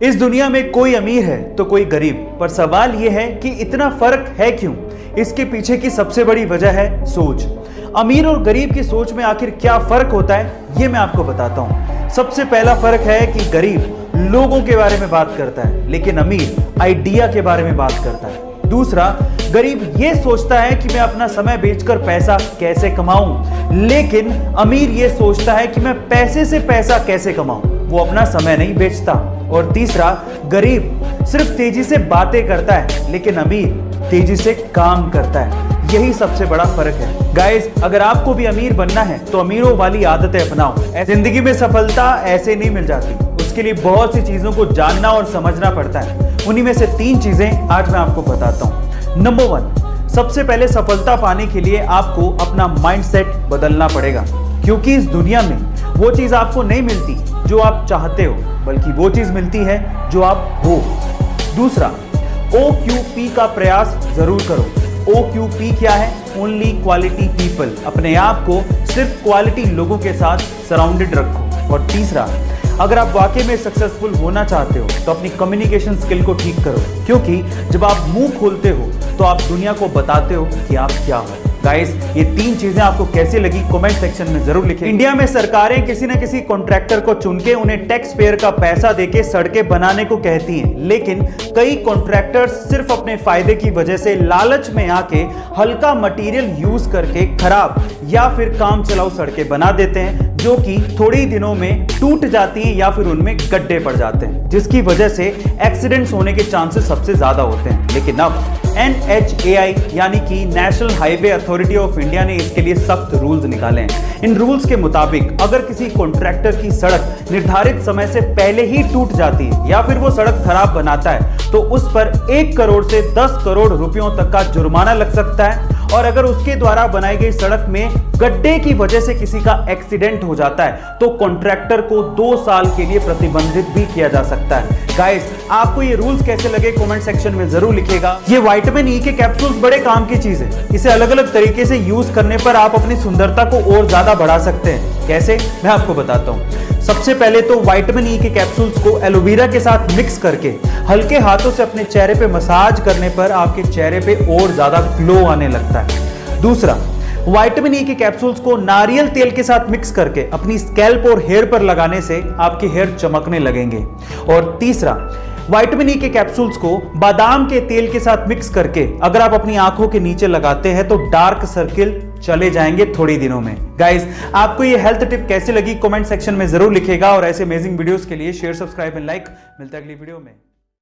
इस दुनिया में कोई अमीर है तो कोई गरीब, पर सवाल यह है कि इतना फर्क है क्यों? इसके पीछे की सबसे बड़ी वजह है सोच। अमीर और गरीब की सोच में आखिर क्या फर्क होता है, ये मैं आपको बताता हूँ। सबसे पहला फर्क है कि गरीब लोगों के बारे में बात करता है, लेकिन अमीर आइडिया के बारे में बात करता है। दूसरा, गरीब ये सोचता है कि मैं अपना समय बेचकर पैसा कैसे कमाऊं, लेकिन अमीर ये सोचता है कि मैं पैसे से पैसा कैसे कमाऊं, वो अपना समय नहीं बेचता। और तीसरा, गरीब सिर्फ तेजी से बातें करता है, लेकिन अमीर तेजी से काम करता है। यही सबसे बड़ा फर्क है। गाइस, अगर आपको भी अमीर बनना है तो अमीरों वाली आदतें अपनाओ। जिंदगी में सफलता ऐसे नहीं मिल जाती, उसके लिए बहुत सी चीजों को जानना और समझना पड़ता है। उन्हीं में से 3 चीजें आज मैं आपको बताता हूं। नंबर 1, सबसे पहले सफलता पाने के लिए आपको अपना माइंडसेट बदलना पड़ेगा, क्योंकि इस दुनिया में वो चीज आपको नहीं मिलती जो आप चाहते हो, बल्कि वो चीज मिलती है जो आप हो। दूसरा, OQP का प्रयास जरूर करो। OQP क्या है? Only quality people. अपने आप को सिर्फ क्वालिटी लोगों के साथ सराउंडेड रखो। और तीसरा, अगर आप वाकई में सक्सेसफुल होना चाहते हो तो अपनी कम्युनिकेशन स्किल को ठीक करो, क्योंकि जब आप मुंह खोलते हो तो आप दुनिया को बताते हो कि आप क्या हो। गाइस, ये 3 चीजें आपको कैसी लगी कमेंट सेक्शन में जरूर लिखें। इंडिया में सरकारें किसी न किसी कॉन्ट्रैक्टर को चुन के उन्हें टैक्स पेयर का पैसा देके सड़कें बनाने को कहती हैं, लेकिन कई कॉन्ट्रैक्टर्स सिर्फ अपने फायदे की वजह से लालच में आके हल्का मटेरियल यूज करके खराब या फिर काम चलाऊ सड़कें बना देते हैं, जो कि थोड़े ही दिनों में टूट जाती हैं या फिर उनमें गड्ढे पड़ जाते हैं, जिसकी वजह से एक्सीडेंट्स होने के चांसेस सबसे ज्यादा होते हैं। लेकिन अब NHAI यानी कि national highway authority of India ने इसके लिए सख्त रूल्स निकाले हैं। इन रूल्स के मुताबिक अगर किसी कॉन्ट्रैक्टर की सड़क निर्धारित समय से पहले ही टूट जाती है या फिर वो सड़क खराब बनाता है तो उस पर 1 करोड़ से 10 करोड़ रुपयों तक का जुर्माना लग सकता है। और अगर उसके द्वारा बनाई गई सड़क में गड्ढे की वजह से किसी का एक्सीडेंट हो जाता है तो कॉन्ट्रैक्टर को 2 साल के लिए प्रतिबंधित भी किया जा सकता है। गाइस, आपको ये रूल्स कैसे लगे कमेंट सेक्शन में जरूर लिखिएगा। ये विटामिन ई के कैप्सूल्स बड़े काम की चीज है। इसे अलग अलग तरीके से यूज करने पर आप अपनी सुंदरता को और ज्यादा बढ़ा सकते हैं। कैसे, मैं आपको बताता हूँ। सबसे पहले तो विटामिन ई के कैप्सूल्स को एलोवेरा के साथ मिक्स करके हल्के हाथों से अपने चेहरे पे मसाज करने पर आपके चेहरे पे और ज्यादा ग्लो आने लगता है। दूसरा, विटामिन ई के कैप्सूल्स को नारियल तेल के साथ मिक्स करके अपनी स्कैल्प और हेयर पर लगाने से आपके हेयर चमकने लगेंगे। और तीसरा, विटामिन ई के कैप्सूल्स को बादाम के तेल के साथ मिक्स करके अगर आप अपनी आंखों के नीचे लगाते हैं तो डार्क सर्किल चले जाएंगे थोड़ी दिनों में। गाइस, आपको ये हेल्थ टिप कैसी लगी कमेंट सेक्शन में जरूर लिखिएगा और ऐसे अमेजिंग वीडियोस के लिए शेयर, सब्सक्राइब एंड लाइक। मिलता है अगली वीडियो में।